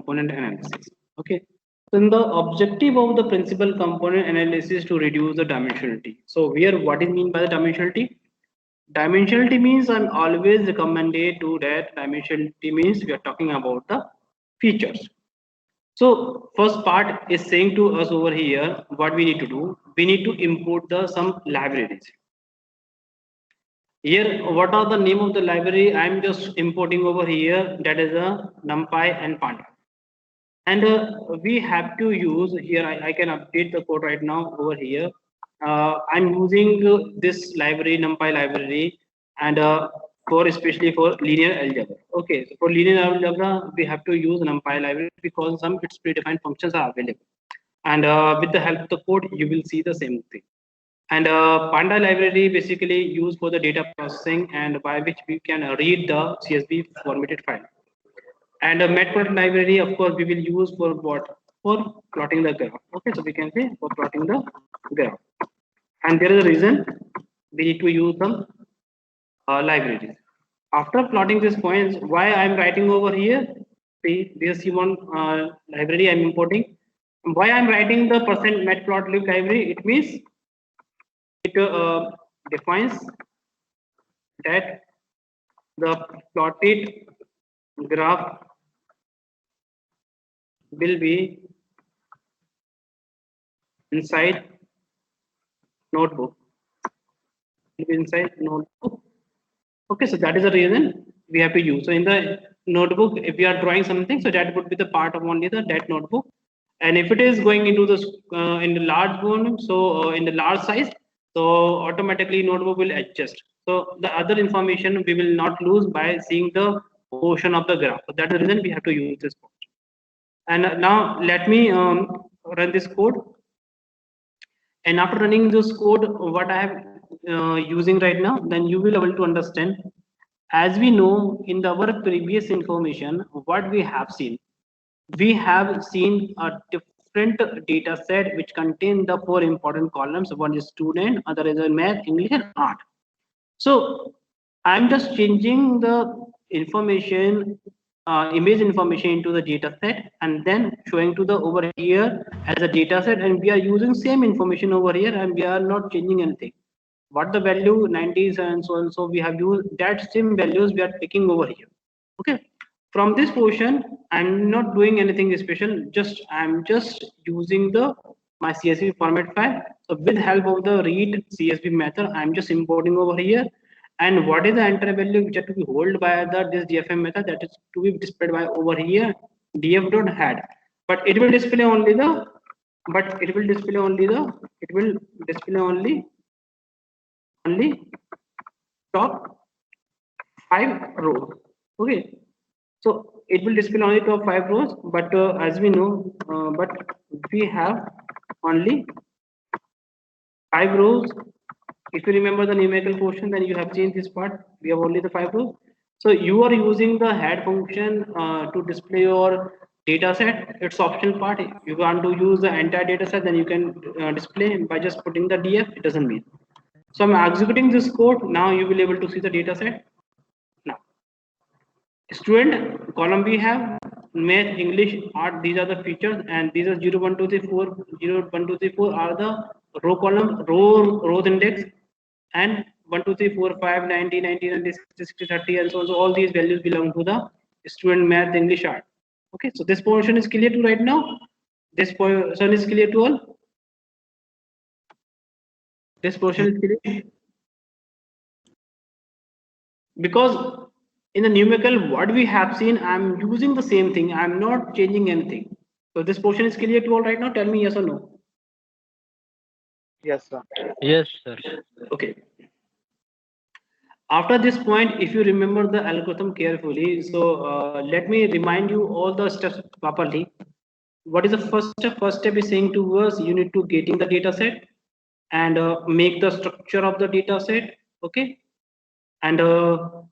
component analysis. Okay. So in the objective of the principal component analysis to reduce the dimensionality. So here, what is mean by the dimensionality? Dimensionality means I'm always recommended to that dimensionality means we are talking about the features. So first part is saying to us over here what we need to do. We need to import the some libraries. Here, what are the name of the library? I'm just importing over here. That is a NumPy and Panda. And we have to use here. I can update the code right now over here. I'm using this library, NumPy library, and for especially for linear algebra. Okay, so for linear algebra, we have to use NumPy library because some its predefined functions are available. And with the help of the code, you will see the same thing. And Panda library basically used for the data processing and by which we can read the CSV formatted file. And a matplot library, of course, we will use for what? For plotting the graph. Okay, so we can say for plotting the graph. And there is a reason we need to use some libraries. After plotting these points, why I'm writing over here? See, this one library I'm importing. Why I'm writing the percent matplotlib library? It means it defines that the plotted graph will be inside notebook. Will be inside notebook. Okay, so that is the reason we have to use. So in the notebook, if we are drawing something, so that would be the part of only the that notebook. And if it is going into the in the large volume, so in the large size, so automatically notebook will adjust. So the other information we will not lose by seeing the portion of the graph. So that's the reason we have to use this code. And now let me run this code. And after running this code, what I am using right now, then you will be able to understand. As we know in our previous information, what we have seen a different data set which contain the four important columns. One is student, other is math, English, and art. So I'm just changing the information, image information into the data set and then showing to the over here as a data set, and we are using same information over here and we are not changing anything. What the value 90s and so on, so we have used that same values we are taking over here. Okay. From this portion, I'm not doing anything special. I'm just using the my CSV format file. So with help of the read CSV method, I'm just importing over here. And what is the enter value which have to be held by the this DFM method, that is to be displayed by over here df.head. But it will display only the it will display only top 5 rows. Okay, so it will display only top 5 rows, but as we know, but we have only 5 rows. If you remember the numerical portion, then you have changed this part. We have only the 5 rows. So you are using the head function to display your data set. It's optional part. If you want to use the entire data set, then you can display by just putting the df. It doesn't mean. So I'm executing this code. Now you will be able to see the data set. Now, student column we have math, English, art. These are the features, and these are 0, 1, 2, 3, 4. 0, 1, 2, 3, 4 are the row column, rows index, and 1, 2, 3, 4, 5, 90, 90, 90, 60, 60, 30, and so on. So all these values belong to the student math, English, art. Okay, so this portion is clear to right now. This portion is clear to all. This portion is clear because in the numerical what we have seen, I'm using the same thing. I'm not changing anything. So this portion is clear to all right now. Tell me yes or no. Yes, sir. Yes, sir. Okay. After this point, if you remember the algorithm carefully, so let me remind you all the steps properly. What is the first step? First step is saying to us, you need to getting the data set and make the structure of the data set. Okay. And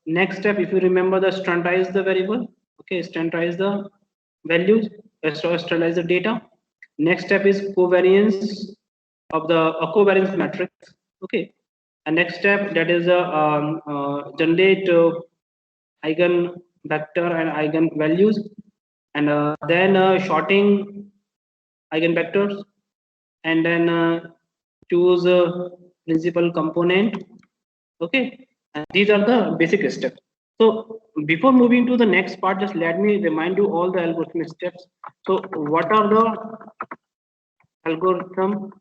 next step, if you remember, the standardize the variable. Okay, standardize the values, standardize the data. Next step is covariance of the covariance matrix. Okay, and next step, that is generate eigen vector and eigen values. and then sorting eigenvectors, and then choose principal component. Okay, and these are the basic steps. So before moving to the next part, just let me remind you all the algorithm steps. So what are the algorithm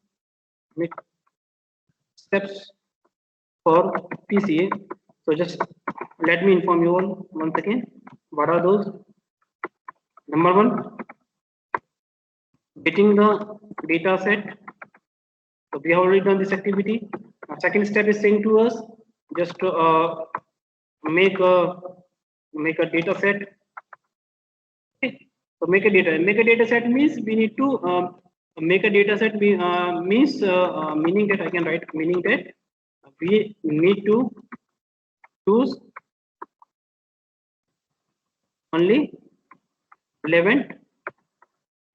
steps for PCA? So just let me inform you all once again. What are those? Number one, getting the data set. So we have already done this activity. Now, second step is saying to us just to make a data set. Okay. So make a data set means we need to make a data set means meaning that I can write meaning that we need to choose only relevant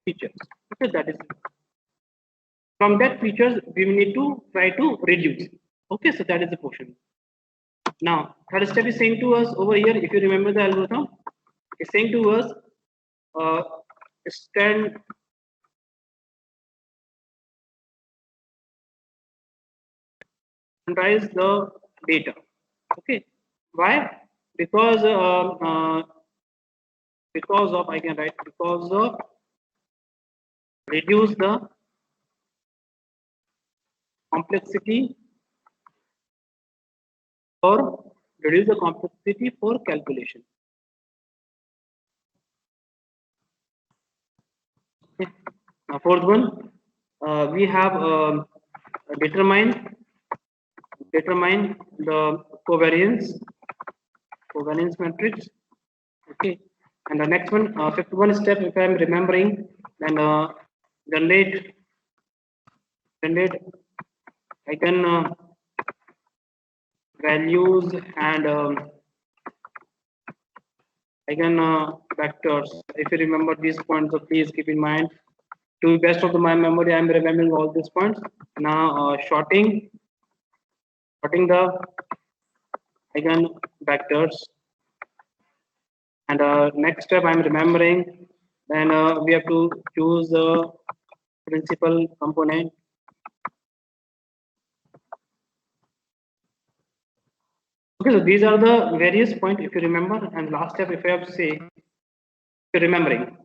features. Okay, that is from that features we need to try to reduce. Okay, so that is the portion. Now, third step is saying to us over here, if you remember the algorithm, it's saying to us uh, standardize the data. Okay, why? Because because of I can write because of reduce the complexity or reduce the complexity for calculation. Okay. Now, fourth one, we have determine the covariance matrix. Okay, and the next one, fifth one step, if I am remembering, then generate I can values and I can vectors. If you remember these points, so please keep in mind. To the best of my memory, I am remembering all these points. Now, sorting the eigen vectors, and next step I'm remembering. Then we have to choose the principal component. Okay, so these are the various points if you remember. And last step, if I have to say, if you're remembering,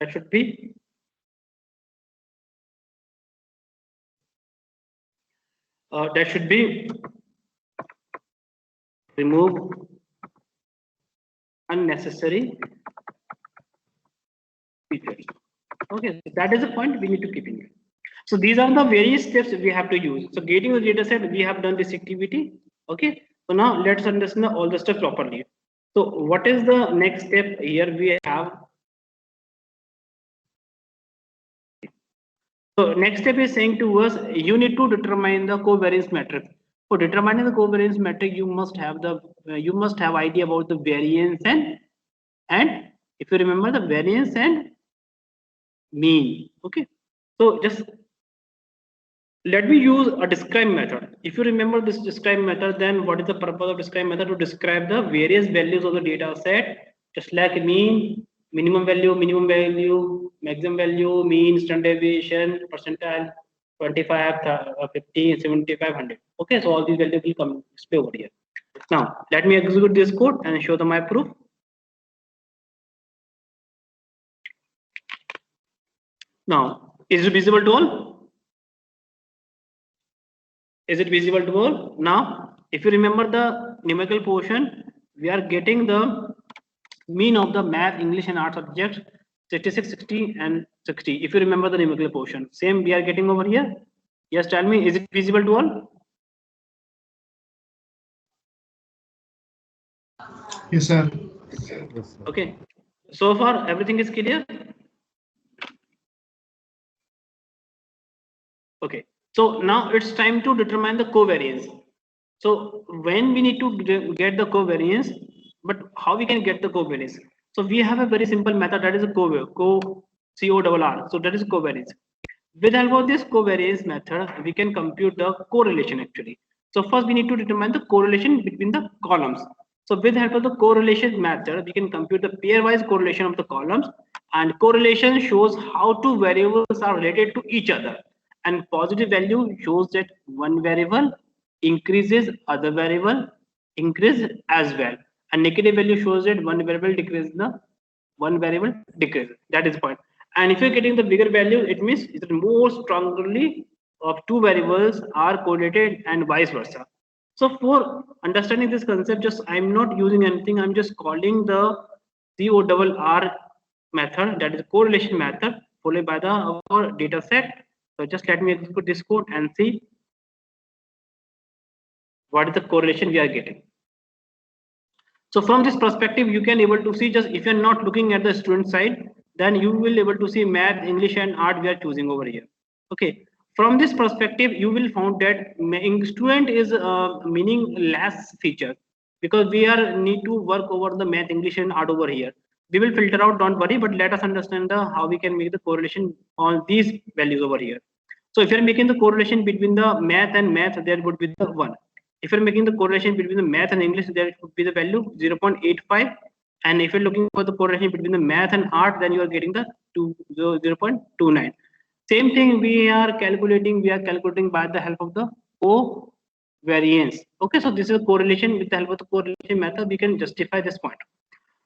that should be remove unnecessary features. Okay, so that is the point we need to keep in mind. So these are the various steps we have to use. So getting the data set, we have done this activity. Okay, so now let's understand all the steps properly. So what is the next step here? We have. So next step is saying to us, you need to determine the covariance matrix. For determining the covariance matrix, you must have idea about the variance and if you remember the variance and mean. Okay, so just let me use a describe method. If you remember this describe method, then what is the purpose of describe method? To describe the various values of the data set, just like mean, minimum value, maximum value, mean, standard deviation, percentile, 25, 50, 75, 100. Okay, so all these values will come display over here. Now, let me execute this code and show them my proof. Now, is it visible to all? Is it visible to all? Now, if you remember the numerical portion, we are getting the mean of the math, English and art subjects 66, 60 and 60. If you remember the numerical portion, same we are getting over here. Yes, tell me, is it visible to all? Yes, sir. Okay. So far, everything is clear. Okay. So now it's time to determine the covariance. So when we need to get the covariance, but how we can get the covariance? So we have a very simple method that is a CORR. So that is covariance. With help of this covariance method, we can compute the correlation actually. So first we need to determine the correlation between the columns. So with the help of the correlation method, we can compute the pairwise correlation of the columns, and correlation shows how two variables are related to each other. And positive value shows that one variable increases, other variable increase as well. And negative value shows that one variable decreases, the one variable decreases. That is the point. And if you're getting the bigger value, it means it's more strongly of two variables are correlated and vice versa. So for understanding this concept, just I'm not using anything. I'm just calling the CORR method, that is the correlation method, followed by the our data set. So just let me execute this code and see what is the correlation we are getting. So from this perspective, you can able to see, just if you're not looking at the student side, then you will able to see math, English, and art we are choosing over here. Okay. From this perspective, you will found that student is meaning less feature, because we are need to work over the math, English, and art over here. We will filter out, don't worry, but let us understand the how we can make the correlation on these values over here. So if you're making the correlation between the math and math, there would be the 1. If you're making the correlation between the math and English, there would be the value 0.85. And if you're looking for the correlation between the math and art, then you are getting the 0.29. Same thing we are calculating by the help of the covariance. Okay, so this is a correlation. With the help of the correlation method, we can justify this point.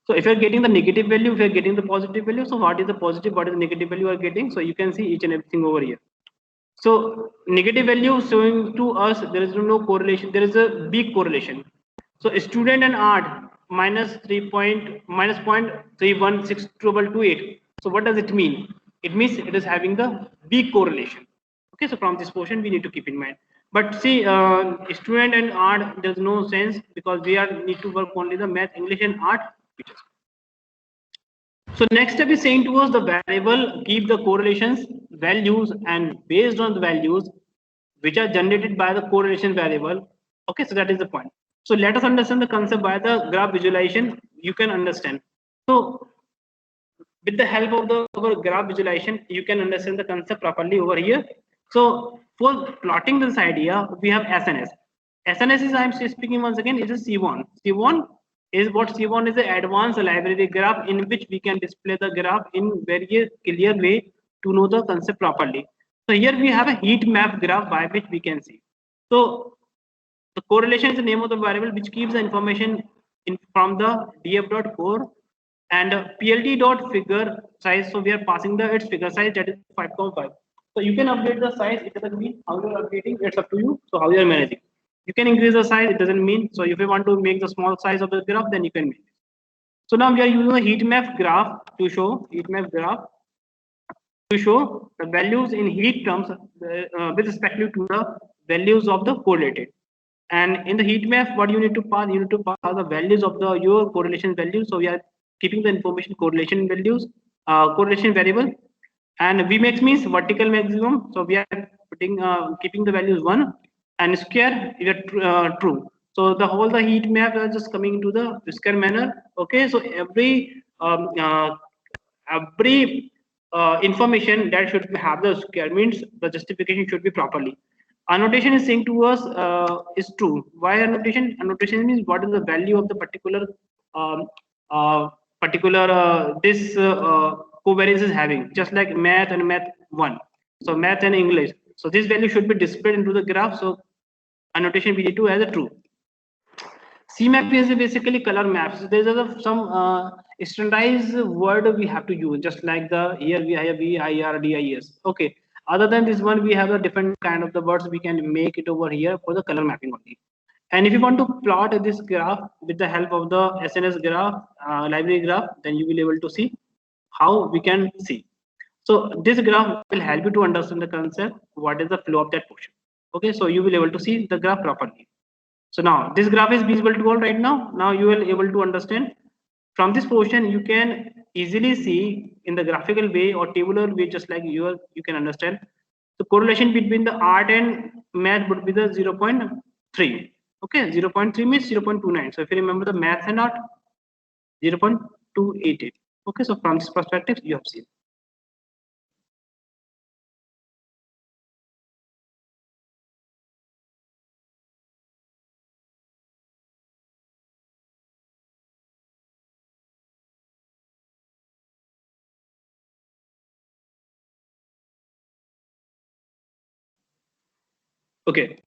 So if you're getting the negative value, if you're getting the positive value, so what is the positive, what is the negative value you are getting? So you can see each and everything over here. So negative value showing to us there is no correlation. There is a big correlation. So student and art minus 0.31628. So what does it mean? It means it is having the big correlation. Okay, so from this portion we need to keep in mind. But see, student and art, there's no sense, because we are need to work only the math, English, and art features. So next step is saying to us the variable keep the correlations values, and based on the values which are generated by the correlation variable. Okay, so that is the point. So let us understand the concept by the graph visualization. You can understand. So with the help of the our graph visualization, you can understand the concept properly over here. So for plotting this idea, we have SNS. SNS is, I'm speaking once again, is a C1. C1 is what C1 is, an advanced library graph in which we can display the graph in very clear way to know the concept properly. So here we have a heat map graph by which we can see. So the correlation is the name of the variable which keeps the information from the df.core, and plt.figure size. So we are passing the its figure size, that is 5.5. So you can update the size. It doesn't mean how you are updating. It's up to you. So how you are managing. You can increase the size. It doesn't mean. So if you want to make the small size of the graph, then you can make it. So now we are using a heat map graph to show the values in heat terms with respect to the values of the correlated. And in the heat map, what you need to pass, you need to pass the values of the your correlation values. So we are keeping the information correlation values, correlation variable, and Vmax means vertical maximum. So we are putting keeping the values 1, and square is true. So the heat map are just coming into the square manner. Okay, so every information that should have the square means the justification should be properly. Annotation is saying to us is true. Why annotation? Annotation means what is the value of the um, particular this covariance is having, just like math and math 1. So math and English. So this value should be displayed into the graph. So annotation we need to as a true. CMAP is basically color maps. There's some standardized word we have to use, just like the here we have VIRDIS. Okay. Other than this one, we have a different kind of the words we can make it over here for the color mapping only. And if you want to plot this graph with the help of the SNS graph, library graph, then you will be able to see how we can see. So this graph will help you to understand the concept, what is the flow of that portion. Okay, so you will be able to see the graph properly. So now this graph is visible to all right now. Now you will able to understand from this portion. You can easily see in the graphical way or tabular way, just like you can understand. The correlation between the art and math would be the 0.3. Okay, 0.3 means 0.29. So if you remember the math and art, 0.288. Okay, so from this perspective, you have seen. Okay.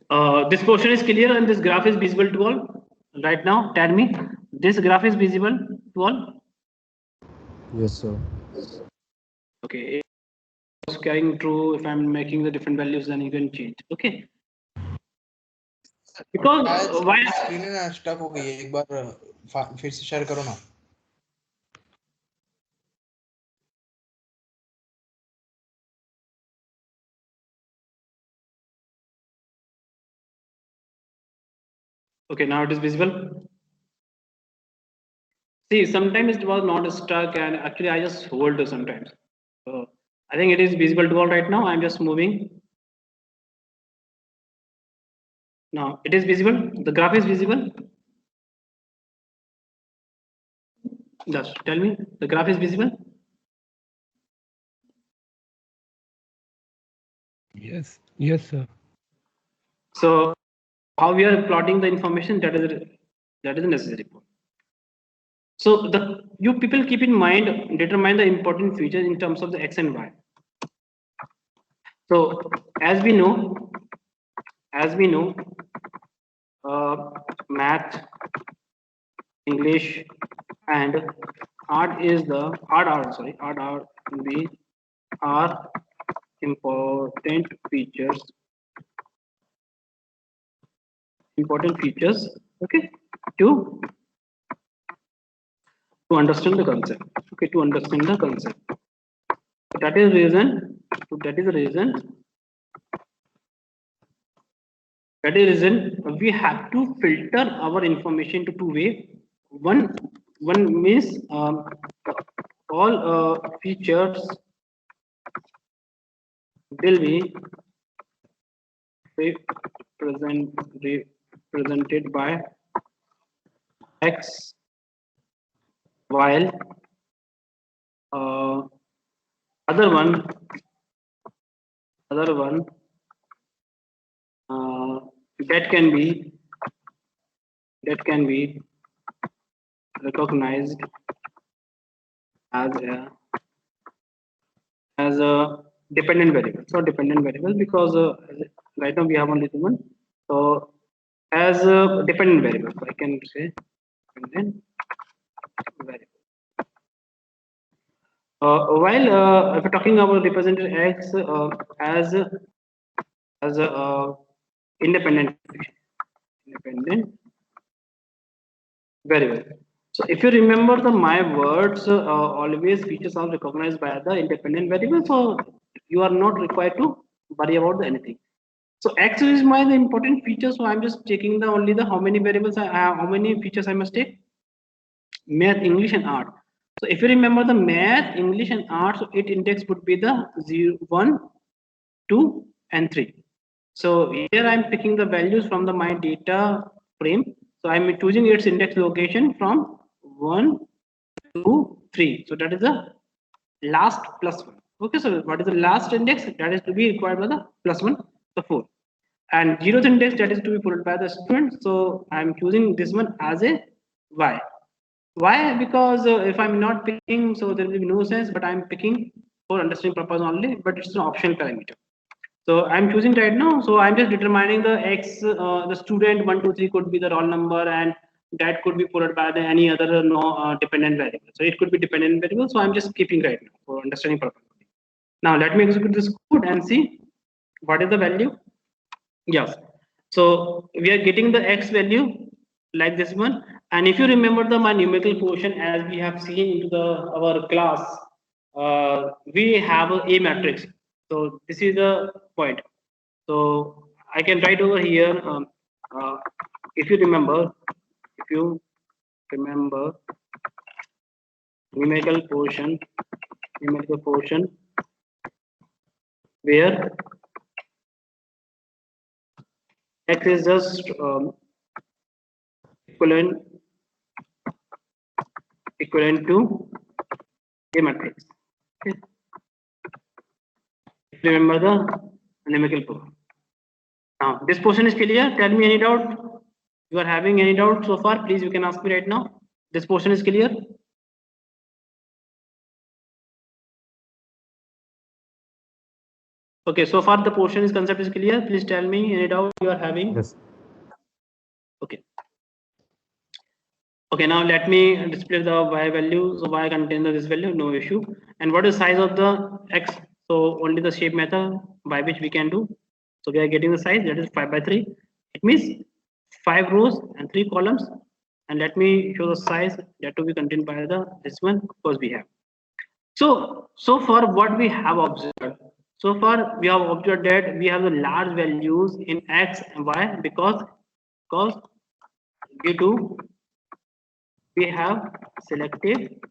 This portion is clear and this graph is visible to all. Right now, tell me, this graph is visible to all. Yes, sir. Okay. If it's carrying true, if I'm making the different values, then you can change. Okay. Because शायद why? Screen है ना stuck हो गई है एक बार फिर से share करो ना Okay, now it is visible. See, sometimes it was not stuck, and actually I just hold sometimes. So I think it is visible to all right now. I'm just moving. Now it is visible. The graph is visible. Just tell me, the graph is visible. Yes, yes, sir. So how we are plotting the information, that is necessary. So the you people keep in mind, determine the important features in terms of the x and y. So as we know, math, English, and art is the art are the are important features. Important features. Okay, to to understand the concept. Okay, to understand the concept. So that is reason. So that is the reason. That is reason we have to filter our information to two way. One means all features will be represent, represented by x, while uh, other one other one uh, that can be that can be recognized as a dependent variable. So dependent variable because right now we have only one. So as a dependent variable, so I can say dependent variable. While if we're talking about represented x as a independent variable. So if you remember the my words, always features are recognized by the independent variable. So you are not required to worry about the anything. So x is my the important feature. So I'm just taking the only the how many variables I have, how many features I must take. Math, English, and art. So if you remember the math, English, and art, so its index would be the 0, 1, 2, and 3. So here I'm picking the values from the my data frame. So I'm choosing its index location from 1, 2, 3. So that is the last plus 1. Okay, so what is the last index? That is to be required by the plus 1, so 4. And zeroth index that is to be followed by the student. So I'm choosing this one as a y. Why? Because if I'm not picking, so there will be no sense, but I'm picking for understanding purpose only, but it's an optional parameter. So I'm choosing right now. So I'm just determining the x, the student 1, 2, 3 could be the roll number, and that could be followed by the any other no dependent variable. So it could be dependent variable. So I'm just keeping right now for understanding purpose. Now let me execute this code and see what is the value. Yes. So we are getting the x value like this one. And if you remember the my numerical portion as we have seen into the our class, we have a matrix. So this is the point. So I can write over here. If you remember, if you remember numerical portion where x is just equivalent to a matrix. Okay. Remember the numerical portion. Now this portion is clear. Tell me any doubt. You are having any doubt so far? Please, you can ask me right now. This portion is clear. Okay, so far the portion is concept is clear. Please tell me any doubt you are having. Yes. Okay. Okay, now let me display the y value. So y contains this value, no issue. And what is size of the x? So only the shape method by which we can do. So we are getting the size, that is 5 by 3. It means 5 rows and 3 columns. And let me show the size that to be contained by the this one, of course we have. So far what we have observed. So far we have observed that we have the large values in x and y because due to we have selected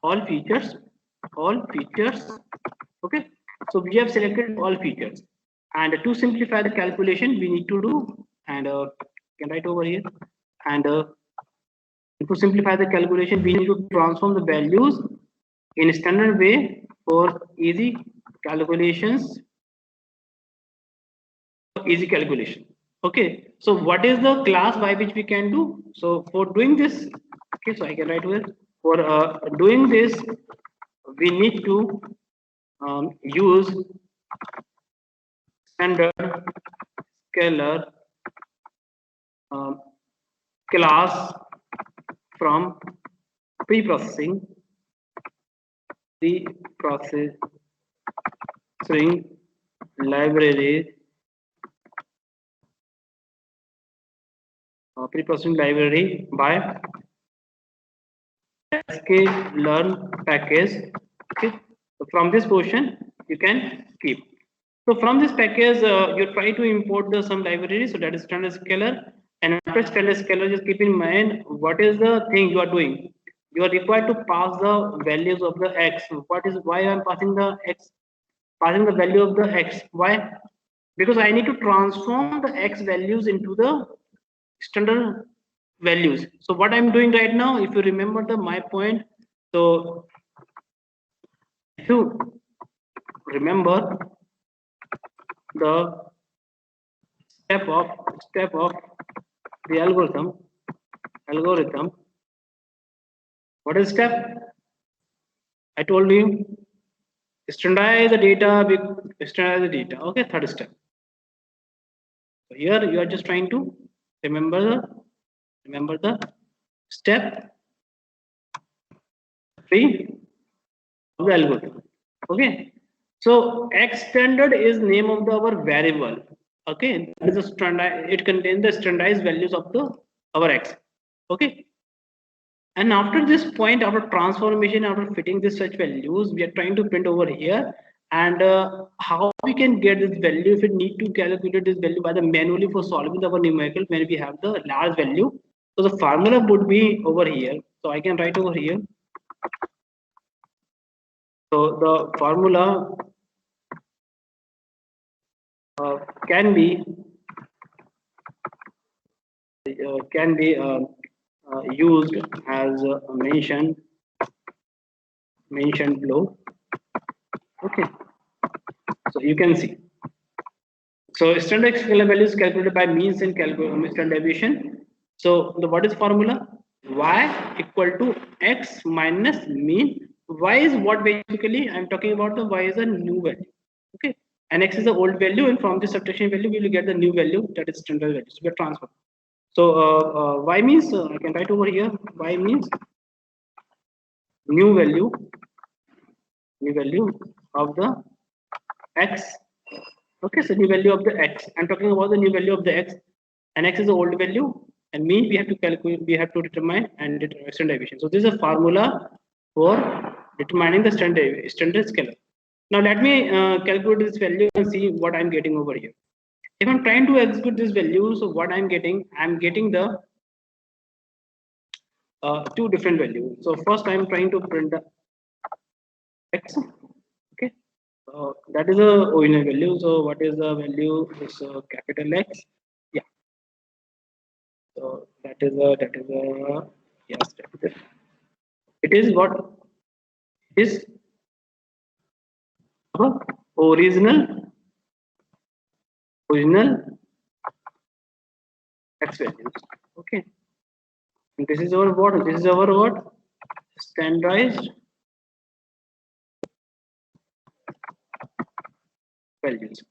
all features. Okay, so we have selected all features, and to simplify the calculation we need to do, and can write over here, and to simplify the calculation we need to transform the values in a standard way for easy calculations. Okay, so what is the class by which we can do? So for doing this, okay, so I can write here, for doing this we need to use standard scalar class from pre-processing library pre-processing library by sklearn package. Okay, so from this portion you can keep. So from this package you try to import the some library, so that is standard scalar. And after standard scalar, just keep in mind what is the thing you are doing. You are required to pass the values of the x. What is why I am passing the x, passing the value of the x? Why? Because I need to transform the x values into the standard values. So what I'm doing right now, if you remember the my point, so if you remember the step of the algorithm, what is step? I told you standardize the data. Okay, third step. So here you are just trying to remember the step 3 of the algorithm. Okay, so x standard is name of our variable. Okay, that is a standard. It contains the standardized values of the our x. Okay, and after this point, after transformation, after fitting this such values, we are trying to print over here. And how we can get this value? If we need to calculate this value by the manually for solving our numerical, when we have the large value, so the formula would be over here. So I can write over here. So the formula can be used as mentioned below. Okay, so you can see. So standard scalar value is calculated by means and standard deviation. So the what is formula? Y equal to x minus mean. Y is what basically I'm talking about. The y is a new value. Okay, and x is the old value, and from the subtraction value we will get the new value, that is standard value. So we are transfer. So y means I can write over here. Y means new value of the x. Okay, so new value of the x. I'm talking about the new value of the x, and x is the old value, and mean we have to calculate, we have to determine and standard deviation. So this is a formula for determining the standard scalar. Now let me calculate this value and see what I'm getting over here. If I'm trying to execute this value, so what I'm getting the two different values. So first I'm trying to print the x. Okay, that is the original value. So what is the value? Is capital X. Yeah. So that is a yes. It is what is our original x values. Okay. And this is our what? This is our what? Standardized values.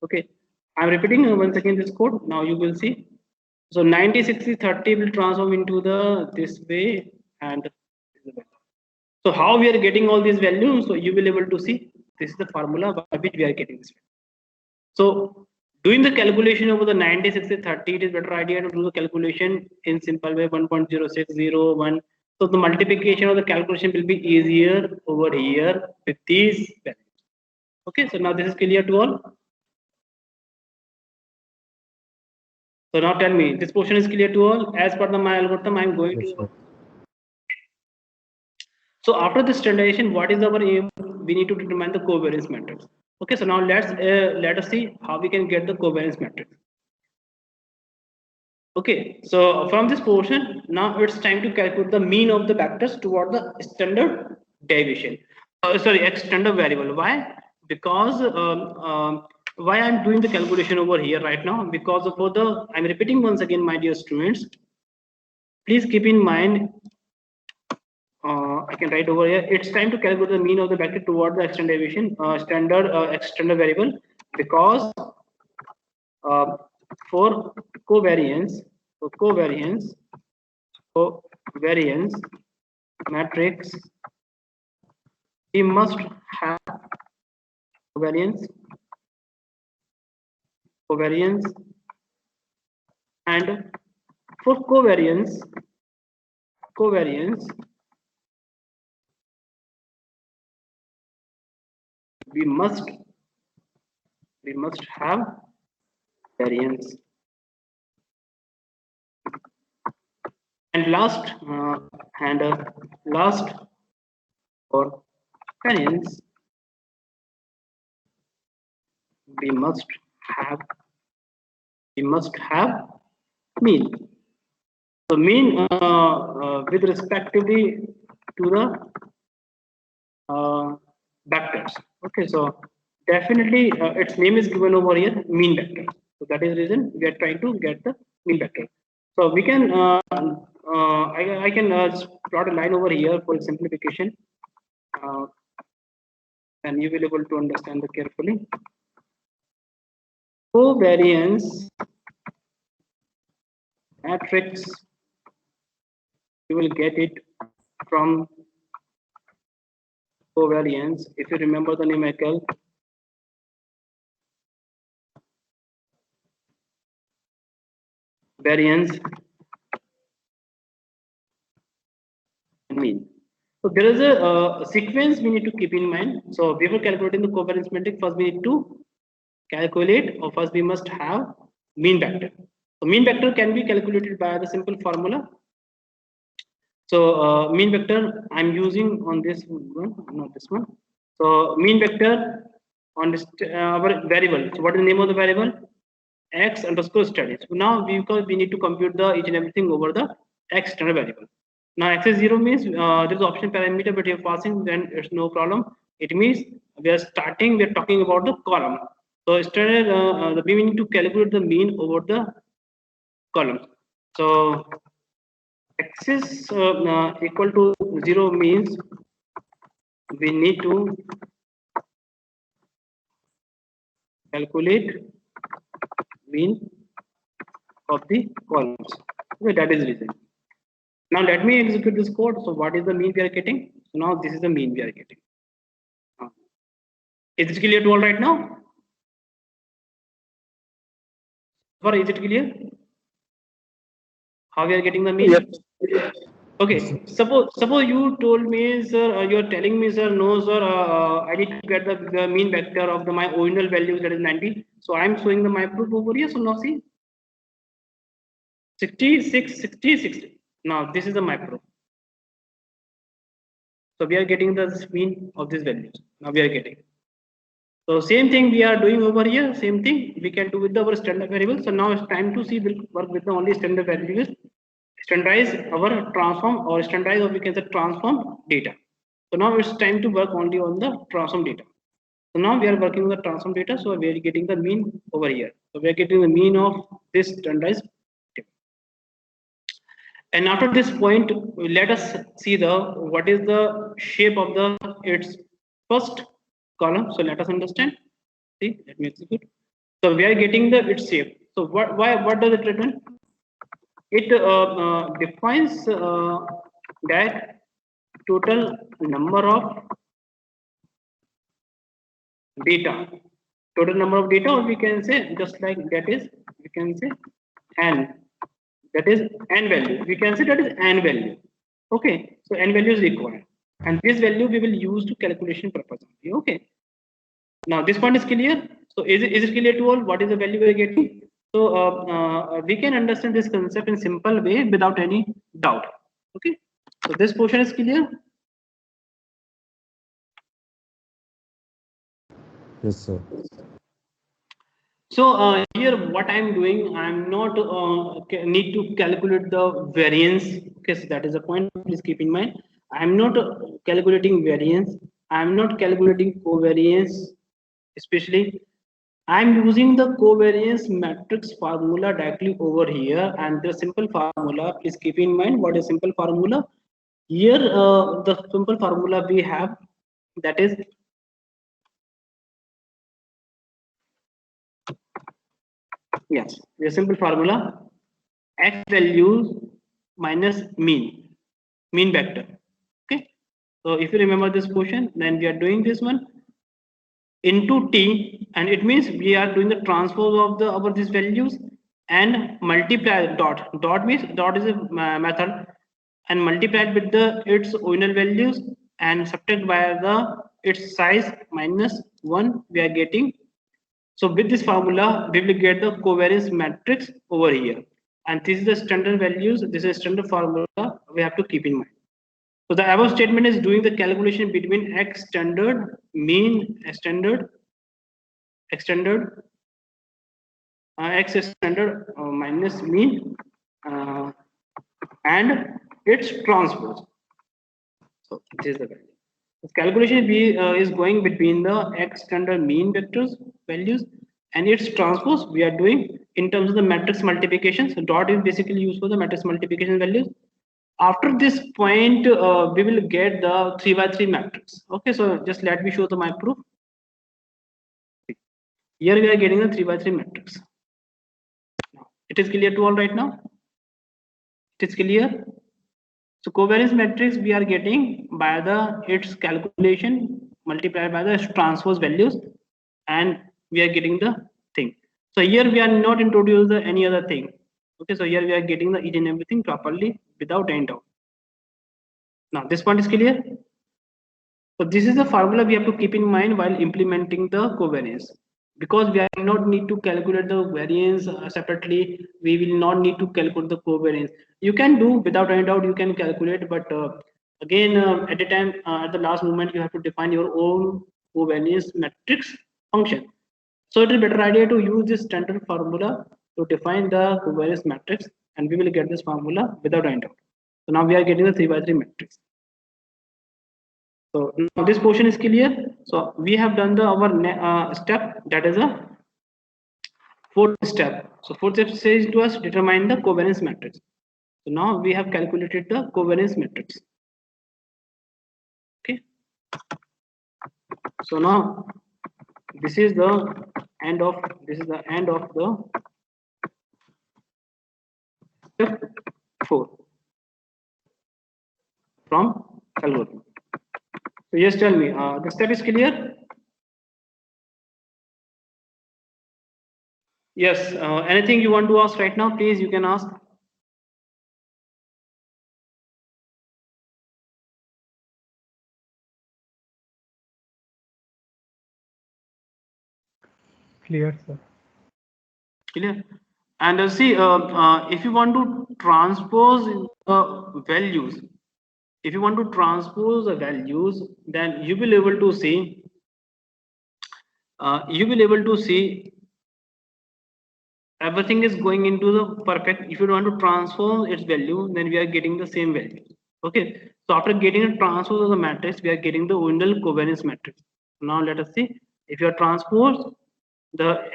Okay, I'm repeating once again this code. Now you will see. So 90, 60, 30 will transform into the this way and so how we are getting all these values. So you will able to see this is the formula by which we are getting this. So doing the calculation over the 90, 60, 30, it is better idea to do the calculation in simple way 1.0601. So the multiplication of the calculation will be easier over here with these values. Okay, so now this is clear to all. So now tell me, this portion is clear to all. As per my algorithm, I am going Yes, to. sir. So after the standardization, what is our aim? We need to determine the covariance matrix. Okay, so now let us see how we can get the covariance matrix. Okay, so from this portion, now it's time to calculate the mean of the vectors toward the standard deviation. Standard variable. Why? Because why I'm doing the calculation over here right now? Because of the I'm repeating once again, my dear students. Please keep in mind. I can write over here. It's time to calculate the mean of the vector toward the standard deviation, standard variable, because for covariance matrix, we must have covariance, and for covariance, we must have variance. And last for variance, we must have mean. So mean with respectively to the vectors. Okay, so definitely its name is given over here, mean vector. So that is the reason we are trying to get the mean vector. So we can I can plot a line over here for simplification, and you will be able to understand it carefully. Covariance matrix, you will get it from covariance. If you remember the numerical, variance mean. So there is a sequence we need to keep in mind. So before calculating the covariance matrix, first we need to calculate, or first we must have mean vector. So mean vector can be calculated by the simple formula. So mean vector I'm using on this one, not this one. So mean vector on this our variable. So what is the name of the variable? X underscore studies. So now because we need to compute the each and everything over the x standard variable. Now x is 0 means there is option parameter, but you're passing, then it's no problem. It means we're talking about the column. So standard we need to calculate the mean over the column. So x is equal to 0 means we need to calculate mean of the columns. Okay, that is reason. Now let me execute this code. So what is the mean we are getting? So now this is the mean we are getting. Is it clear to all right now? Or is it clear? How we are getting the mean? Yes. Okay. Suppose you told me, sir, you are telling me, sir, no, sir, I need to get the mean vector of my original value, that is 90. So I am showing the my proof over here. So now see, 66, 60, 60. Now this is the my proof. So we are getting the mean of these values. Now we are getting. So same thing we are doing over here. Same thing we can do with our standard variable. So now it's time to see we'll work with the only standard variables. Standardize our transform, or standardize, or we can say transform data. So now it's time to work only on the transform data. So now we are working on the transform data. So we are getting the mean over here. So we are getting the mean of this standardized data. And after this point, let us see what is the shape of its first column. So let us understand. See, let me execute. So we are getting the its shape. So what does it return? It defines that total number of data. Total number of data, or we can say just like that is, we can say n. That is n value. We can say that is n value. Okay, so n value is required, and this value we will use to calculation purpose. Okay. Now this point is clear. So is it clear to all? What is the value we are getting? So we can understand this concept in simple way without any doubt. Okay. So this portion is clear. Yes, sir. So here what I'm doing, I'm not need to calculate the variance. Okay, so that is the point. Please keep in mind. I'm not calculating variance. I'm not calculating covariance, especially. I'm using the covariance matrix formula directly over here, and the simple formula. Please keep in mind what is simple formula. Here, the simple formula we have, that is yes, the simple formula x values minus mean vector. Okay, so if you remember this portion, then we are doing this one into t, and it means we are doing the transpose of the over these values and multiply dot means dot is a method, and multiplied with the its original values and subtract by the its size minus 1, we are getting. So with this formula, we will get the covariance matrix over here. And this is the standard values. This is standard formula we have to keep in mind. So the above statement is doing the calculation between x standard, mean standard, extended, x standard minus mean, and its transpose. So this is the value. This calculation is going between the x standard mean vectors values and its transpose we are doing in terms of the matrix multiplication. So dot is basically used for the matrix multiplication values. After this point, we will get the 3 by 3 matrix. Okay, so just let me show my proof. Here we are getting the 3 by 3 matrix. It is clear to all right now? It is clear? So covariance matrix we are getting by the its calculation multiplied by the transpose values, and we are getting the thing. So here we are not introduce the any other thing. Okay, so here we are getting the each and everything properly without any doubt. Now this point is clear. So this is the formula we have to keep in mind while implementing the covariance, because we are not need to calculate the variance separately. We will not need to calculate the covariance. You can do without any doubt. You can calculate, but again at the time at the last moment you have to define your own covariance matrix function. So it is better idea to use this standard formula to define the covariance matrix, and we will get this formula without any doubt. So now we are getting the 3 by 3 matrix. So now this portion is clear. So we have done the our step, that is a fourth step. So fourth step says to us determine the covariance matrix. So now we have calculated the covariance matrix. Okay. So now this is the end of the step 4 from algorithm. So yes, tell me, the step is clear? Yes, anything you want to ask right now, please, you can ask. Clear, sir. Clear? And see, if you want to transpose values, if you want to transpose the values, then you will able to see, everything is going into the perfect. If you want to transform its value, then we are getting the same value. Okay, so after getting a transpose of the matrix, we are getting the original covariance matrix. Now let us see, if you are transpose the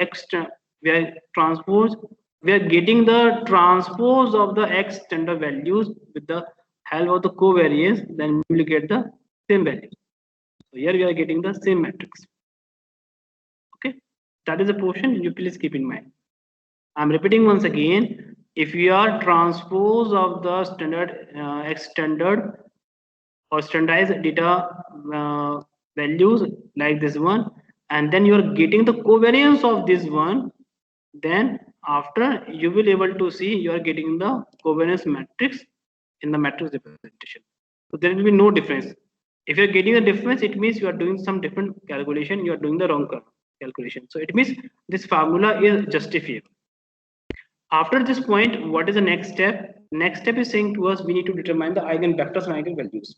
we are getting the transpose of the x standard values with the help of the covariance, then we will get the same value. So here we are getting the same matrix. Okay, That is a portion you please keep in mind. I'm repeating once again. If you are transpose of the standard extended or standardized data values like this one, and then you are getting the covariance of this one, then after you will able to see you are getting the covariance matrix in the matrix representation. So there will be no difference. If you're getting a difference, it means you are doing some different calculation, you are doing the wrong calculation. So it means this formula is justifiable. After this point, what is the next step? Next step is saying to us we need to determine the eigenvectors and eigenvalues.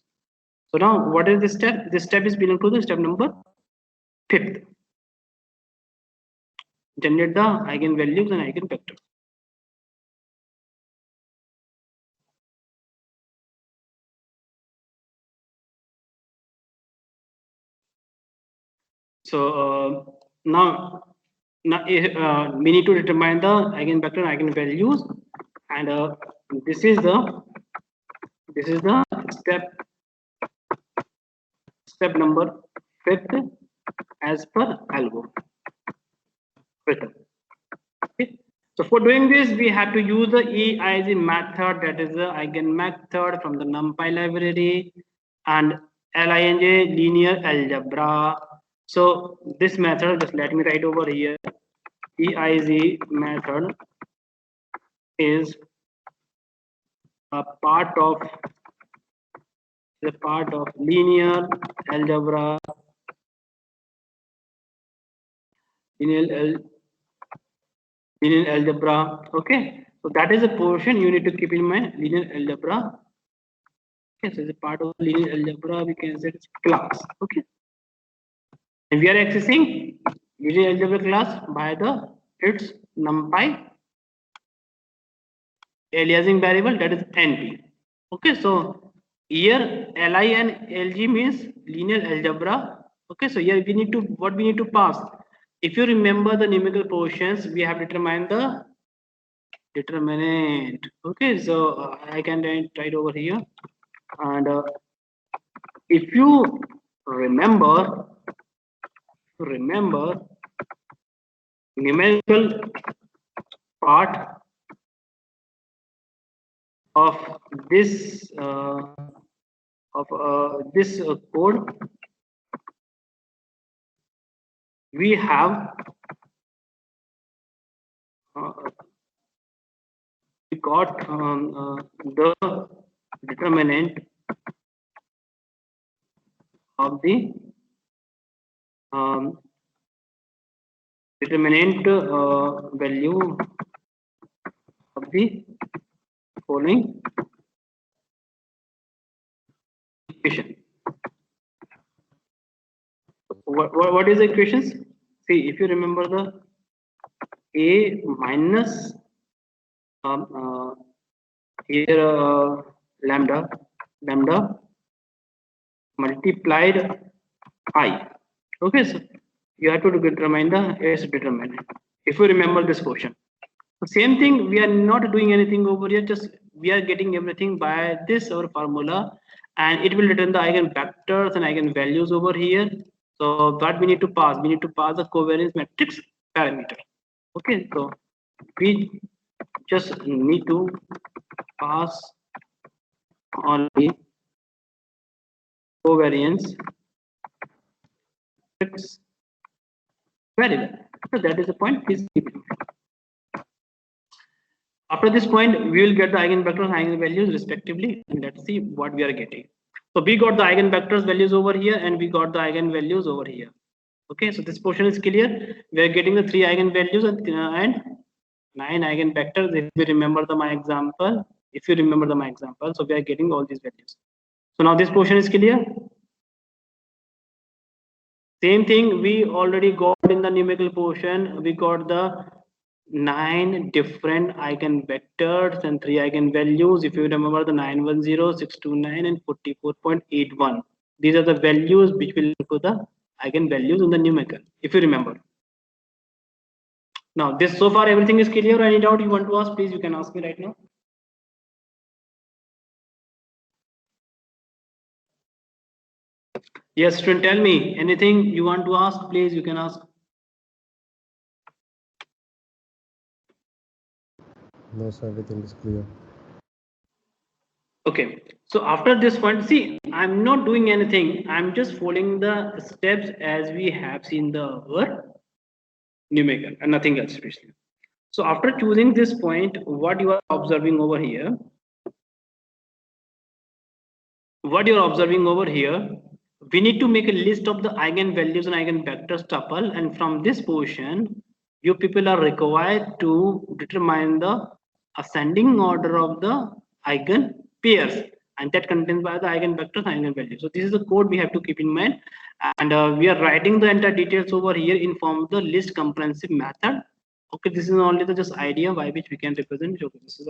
So now what is this step? This step is belong to the step number 5th. Generate the eigenvalues and eigenvectors. So now we need to determine the eigenvector and eigenvalues, and this is the step number 5th as per algo. Okay. So for doing this, we have to use the EIZ method, that is the eigen method from the NumPy library, and LINJ linear algebra. So this method, just let me write over here. EIZ method is a part of linear algebra. Linear algebra. Okay, so that is a portion you need to keep in mind. Linear algebra. Okay, so as a part of linear algebra, we can say it's class. Okay, and we are accessing linear algebra class by the its NumPy aliasing variable, that is NP. Okay, so here Li and Lg means linear algebra. Okay, so here we need to pass. If you remember the numerical portions, we have determined the determinant. Okay, so I can write over here, and if you remember numerical part of this code, we have we got the determinant of the determinant value of the following equation. What is the equations? See, if you remember the a minus here lambda multiplied I. Okay, so you have to determine the S determinant. If you remember this portion, same thing, we are not doing anything over here, just we are getting everything by this our formula, and it will return the eigenvectors and eigenvalues over here. So that we need to pass the covariance matrix parameter. Okay, so we just need to pass on the covariance matrix variable. So that is the point. Please keep it in mind. After this point, we will get the eigenvectors and eigenvalues respectively, and let's see what we are getting. So we got the eigenvectors values over here, and we got the eigenvalues over here. Okay, so this portion is clear. We are getting the 3 eigenvalues and 9 eigenvectors. If you remember my example, so we are getting all these values. So now this portion is clear. Same thing we already got in the numerical portion. We got the 9 different eigenvectors and 3 eigenvalues. If you remember the 910, 629, and 44.81. These are the values which will equal the eigenvalues in the numerical, if you remember. Now, this so far everything is clear. Any doubt you want to ask, please you can ask me right now. Yes, student, tell me anything you want to ask, please you can ask. No, sir, everything is clear. Okay, so after this point, see, I'm not doing anything. I'm just following the steps as we have seen the our numerical and nothing else especially. So after choosing this point, what you are observing over here, we need to make a list of the eigenvalues and eigenvectors tuple, and from this portion, you people are required to determine the ascending order of the eigen pairs, and that contains by the eigenvectors and eigenvalues. So this is the code we have to keep in mind, and we are writing the entire details over here in form of the list comprehensive method. Okay, this is only the just idea by which we can represent. Okay, this is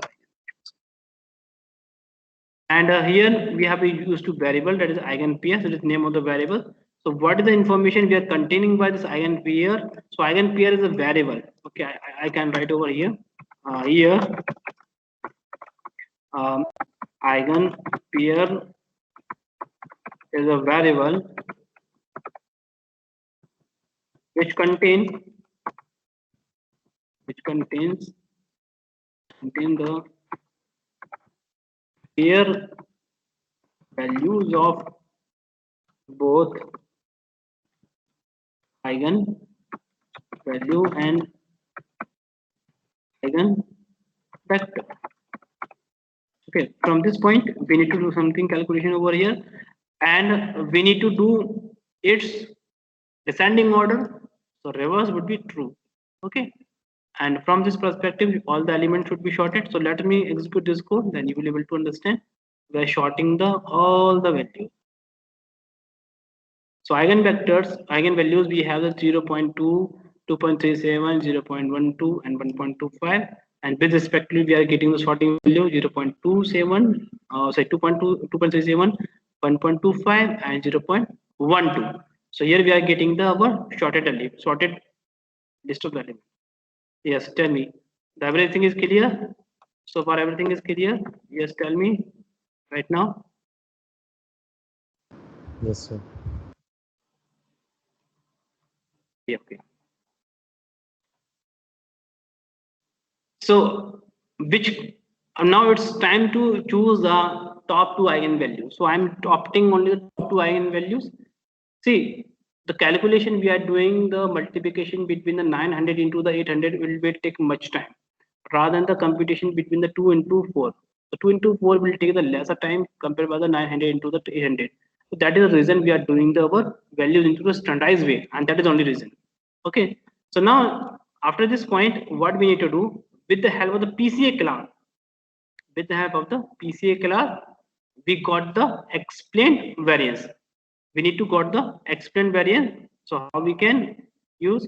and here we have used to variable, that is eigenpair, so it is name of the variable. So what is the information we are containing by this eigenpair? So eigenpair is a variable. Okay, I can write over here. Here eigenpair is a variable which contains the pair values of both eigen value and eigen vector. Okay, from this point we need to do something calculation over here, and we need to do its descending order, so reverse would be true. Okay, and from this perspective all the elements should be sorted. So let me execute this code, then you will be able to understand. We are sorting the all the values. So eigenvectors, eigenvalues, we have the 0.2, 2.37, 0.12, and 1.25. And with respect to, we are getting the sorting value 0.27, sorry, 2.2, 2.37, 1.25, and 0.12. So here we are getting the our sorted list of the elements. Yes, tell me. Everything is clear? So far everything is clear? Yes, tell me right now. Yes, sir. Yeah, okay. So which now it's time to choose the top two eigenvalues. So I'm opting only the top two eigenvalues. See, the calculation we are doing, the multiplication between the 900 into the 800 will take much time rather than the computation between the 2 into 4. The 2 into 4 will take the lesser time compared by the 900 into the 800. So that is the reason we are doing the our values into the standardized way, and that is the only reason. Okay, so now after this point, what we need to do with the help of the PCA class, we got the explained variance. We need to got the explained variance. So how we can use?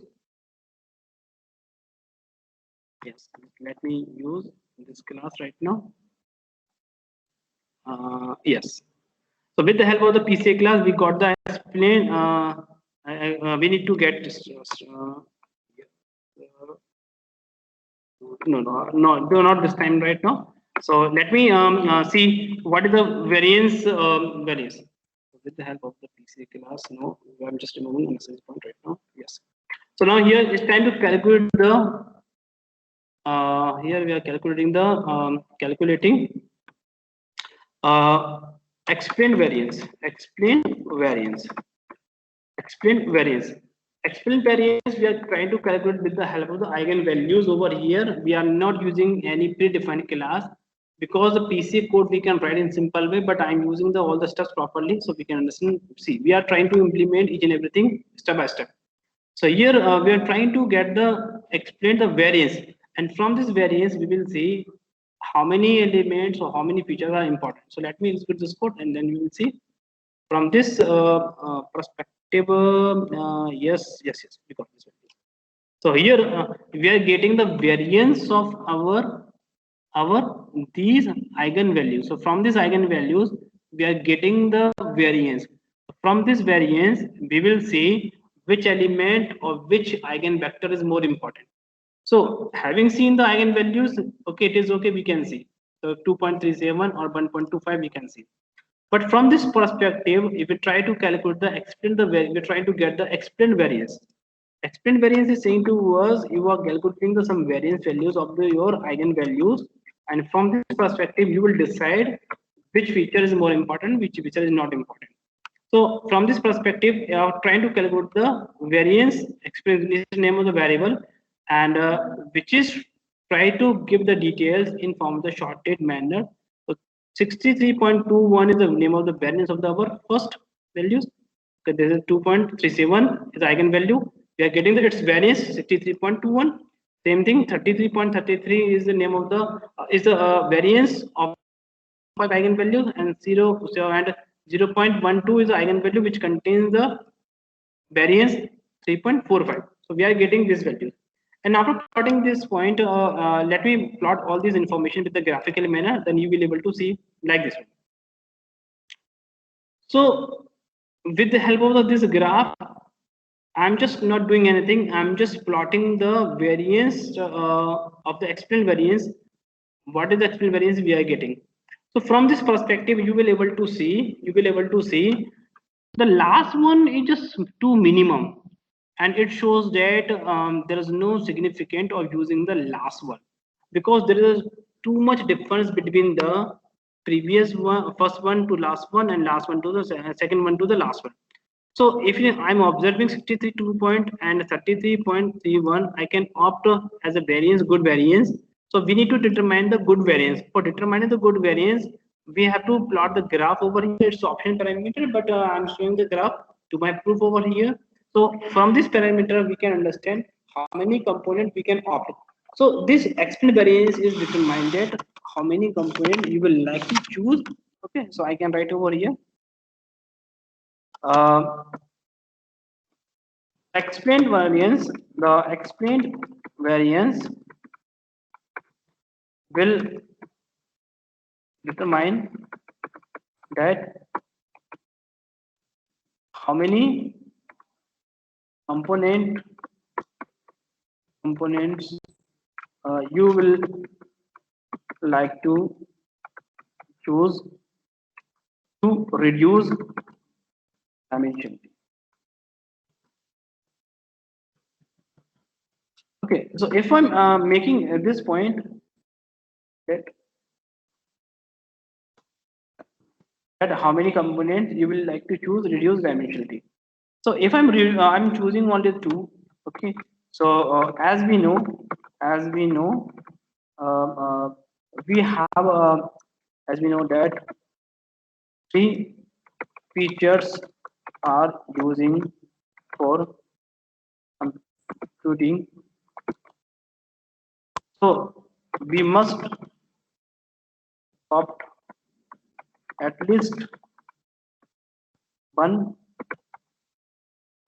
Yes, let me use this class right now. Yes. So with the help of the PCA class, we got the explain. We need to get this. No, not this time right now. So let me see what is the variance. Variance with the help of the PCA class. No, I'm just removing a message point right now. Yes. So now here it's time to calculate the. Here we are calculating the uh, explained variance. Explained variance. Explained variance we are trying to calculate with the help of the eigenvalues over here. We are not using any predefined class because the PCA code we can write in simple way, but I'm using the all the steps properly so we can understand. See, we are trying to implement each and everything step by step. So here we are trying to get the explain the variance, and from this variance we will see how many elements or how many features are important. So let me execute this code and then we will see from this perspective. Yes, we got this. So here we are getting the variance of our these eigenvalues. So from these eigenvalues we are getting the variance. From this variance we will see which element or which eigenvector is more important. So having seen the eigenvalues, okay, it is okay, we can see. So 2.37 or 1.25 we can see. But from this perspective, if we try to calculate the explain the we're trying to get the explained variance. Explained variance is saying to us you are calculating the some variance values of your eigenvalues, and from this perspective you will decide which feature is more important, which feature is not important. So from this perspective, trying to calculate the variance, explain this is the name of the variable, and which is try to give the details in form of the shorted manner. So 63.21 is the name of the variance of our first values. So this is 2.37 is eigenvalue. We are getting the its variance 63.21. Same thing, 33.33 is the name of the is the variance of 5 eigenvalues, and 0.12 is the eigenvalue which contains the variance 3.45. So we are getting these values. And after plotting this point, let me plot all this information with the graphical manner. Then you will be able to see like this one. So with the help of this graph, I'm just not doing anything. I'm just plotting the variance of the explained variance. What is the explained variance we are getting? So from this perspective, you will able to see the last one is just too minimum, and it shows that there is no significant of using the last one, because there is too much difference between the previous one, first one to last one, and last one to the second one to the last one. So if I'm observing 63 point and 33.31, I can opt as a variance, good variance. So we need to determine the good variance. For determining the good variance, we have to plot the graph over here. It's option parameter, but I'm showing the graph to my proof over here. So from this parameter, we can understand how many components we can opt. So this explained variance is determined that how many components you will like to choose. Okay, so I can write over here. Uh, explained variance, the explained variance will determine that how many components you will like to choose to reduce dimension. Okay, so if I'm making at this point that how many components you will like to choose reduce dimensionality. So if I'm choosing only two, okay. So as we know, uh, uh, we have as we know that three features are using for computing. So we must opt at least one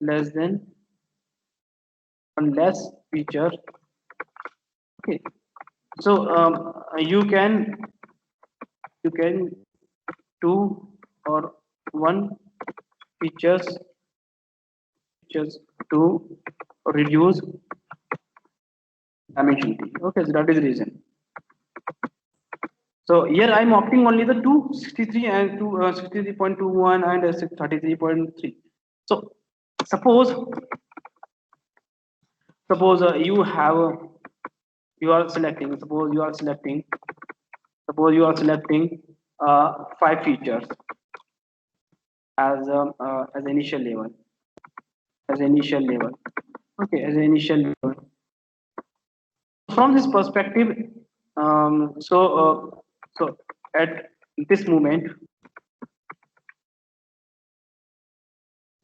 less than one less feature. Okay. So you can two or one features to reduce dimensionality. Okay, so that is the reason. So here I'm opting only the 263 and 63.21 and 33.3. So suppose you have you are selecting suppose you are selecting 5 features as initial level, okay, as initial level. From this perspective, so at this moment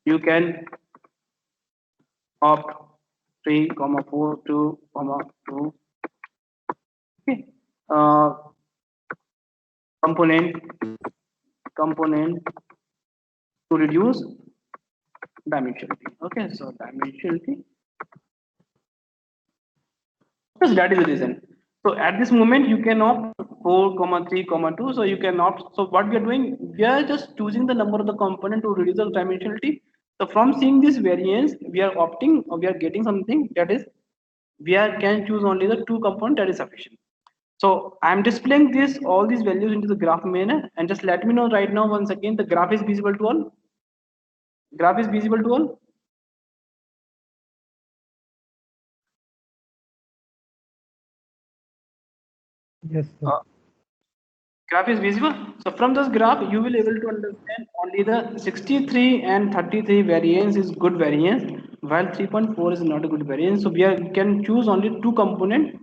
you can opt 3, 4, 2, 2. Okay. Component to reduce dimensionality. Okay, so dimensionality. Yes, that is the reason. So at this moment you can opt 4, 3, 2. So you can opt. So what we are doing, we are just choosing the number of the component to reduce the dimensionality. So from seeing this variance, we are opting, or we are getting something that is, can choose only the 2 component, that is sufficient. So I'm displaying all these values into the graph manner, and just let me know right now once again the graph is visible to all. Graph is visible to all. Yes, sir. Graph is visible. So from this graph, you will able to understand only the 63 and 33 variance is good variance, while 3.4 is not a good variance. So we can choose only two component.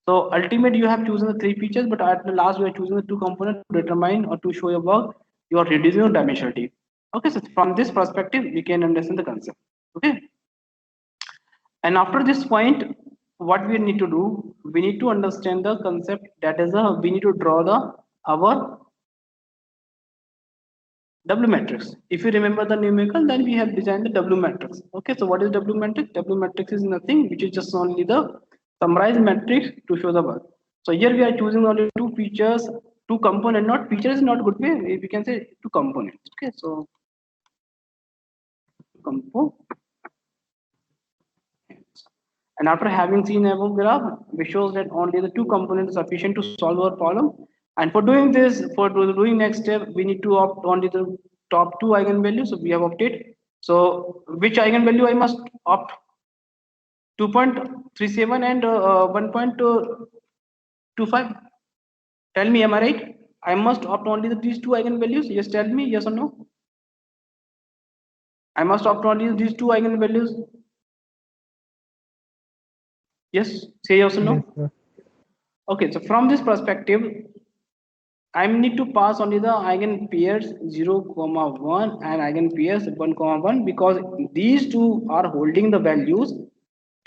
So ultimate you have chosen the three features, but at the last you are choosing the two components to determine or to show your work. You are reducing your dimensionality. Okay, so from this perspective, we can understand the concept. Okay. And after this point, what we need to do, we need to understand the concept that is we need to draw the our W matrix. If you remember the numerical, then we have designed the W matrix. Okay, so what is W matrix? W matrix is nothing which is just only the summarized matrix to show the work. So here we are choosing only two features, two component, not features is not good way. We can say two components. Okay, so component. And after having seen above graph, we shows that only the two components are sufficient to solve our problem. And for doing this, doing next step, we need to opt only the top two eigenvalues. So we have opted. So which eigenvalue I must opt? 2.37 and 1.25. Tell me, am I right? I must opt only these two eigenvalues. Yes, tell me, yes or no? I must opt only these two eigenvalues. Yes, say yes or Yes, no. sir. Okay, so from this perspective, I need to pass only the eigenpairs 0, 1 and eigenpairs 1, 1 because these two are holding the values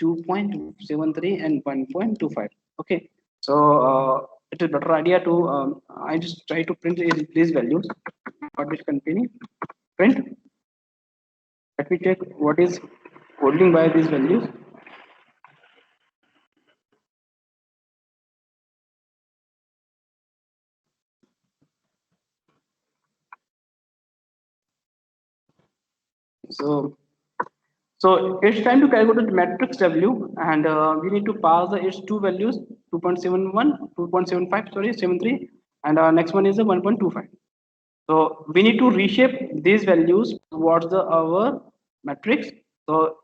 2.73 and 1.25. Okay, so it is better idea to I just try to print these values. What is containing? Print. Let me check what is holding by these values. So it's time to calculate the matrix W, and we need to pass its two values 2.71, 2.75, sorry, 73, and next one is the 1.25. So we need to reshape these values towards our matrix. So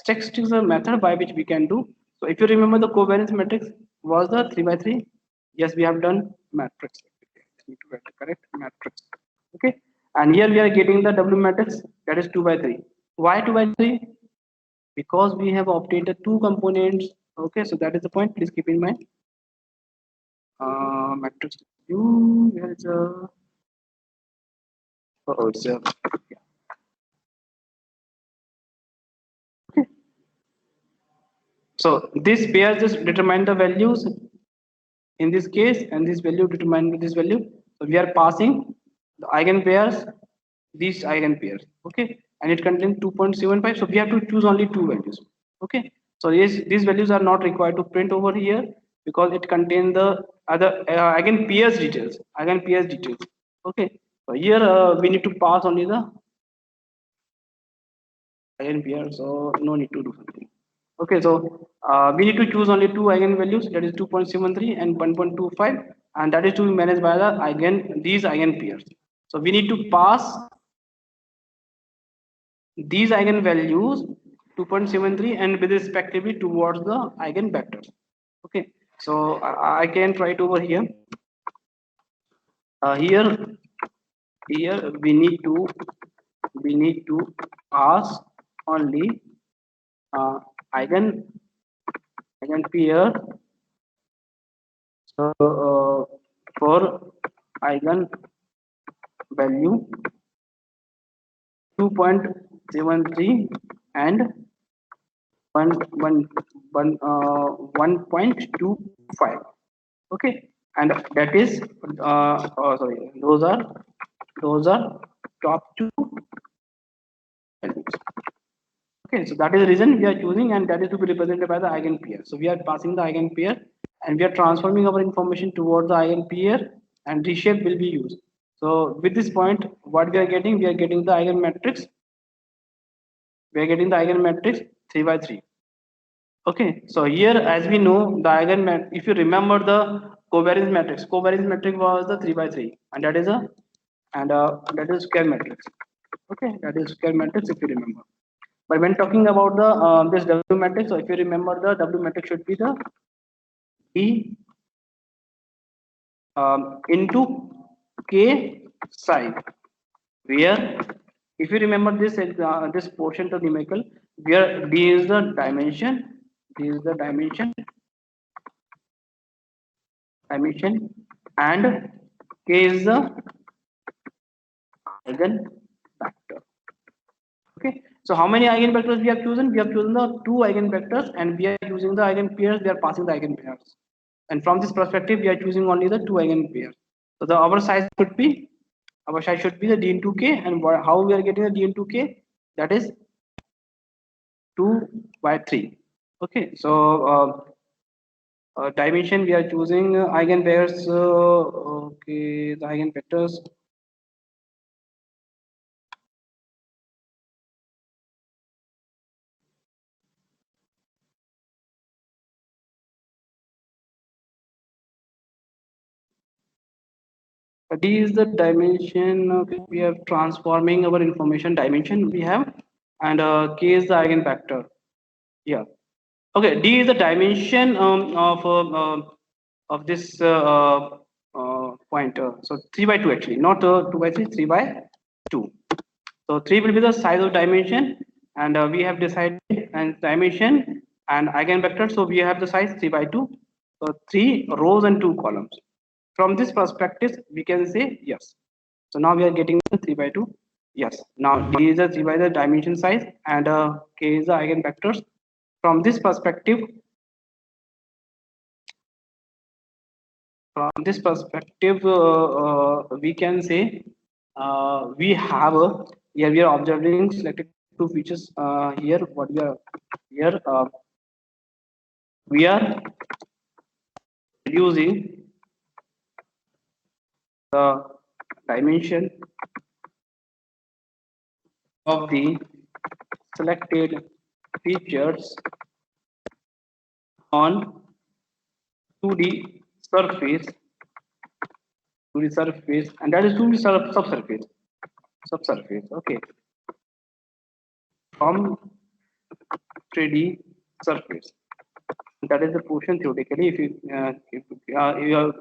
text is a method by which we can do. So if you remember the covariance matrix was the 3 by 3. Yes, we have done matrix. Need to write the correct matrix. Okay, and here we are getting the W matrix that is 2 by 3. Why 2 by 3? Because we have obtained the two components. Okay, so that is the point. Please keep in mind. Matrix U. Here is a. Oh, it's a. Yeah. Okay. So this pair just determine the values in this case, and this value determine this value. So we are passing the eigenpairs, these eigenpairs. Okay, and it contains 2.75. So we have to choose only two values. Okay, so yes, these values are not required to print over here because it contains the other eigenpairs details. Eigenpairs details. Okay, so here we need to pass only the eigenpair, so no need to do something. Okay, so we need to choose only two eigenvalues, that is 2.73 and 1.25, and that is to be managed by the these eigenpairs. So we need to pass these eigenvalues 2.73 and with respectively towards the eigenvectors. Okay, so I can try it over here. Here we need to pass only eigen pair. So for eigen value 2.73 and 1.25. Okay, and that is sorry, those are top two values. Okay, so that is the reason we are choosing, and that is to be represented by the eigenpair. So we are passing the eigenpair, and we are transforming our information towards the eigenpair, and reshape will be used. So with this point, what we are getting the eigenmatrix. We are getting the eigenmatrix 3 by 3. Okay, so here as we know the eigenmatrix, if you remember the covariance matrix was the 3 by 3, and that is that is square matrix. Okay, that is square matrix if you remember. But when talking about the this W matrix, so if you remember the W matrix should be the E into K size, where if you remember this portion to numerical, where D is the dimension, and K is the eigenvector. Okay, so how many eigenvectors we have chosen? We have chosen the 2 eigenvectors, and we are using the eigenpairs. We are passing the eigenpairs, and from this perspective, we are choosing only the 2 eigenpairs. So the our size should be the D into K, and how we are getting the D into K? That is 2 by 3. Okay, so dimension we are choosing eigenpairs. Okay, the eigenvectors. D is the dimension. Okay, we are transforming our information dimension we have, and K is the eigenvector. Yeah. Okay, D is the dimension of this pointer. So 3 by 2 actually, not 2 by 3, 3 by 2. So 3 will be the size of dimension, and we have decided and dimension and eigenvector. So we have the size 3 by 2. So 3 rows and 2 columns. From this perspective, we can say yes. So now we are getting the 3 by 2. Yes. Now D is the 3 by the dimension size, and K is the eigenvectors. From this perspective, we can say we have here we are observing selected 2 features here. What we are here we are using the dimension of the selected features on 2D surface, and that is 2D subsurface. Okay, from 3D surface. That is the portion theoretically. If you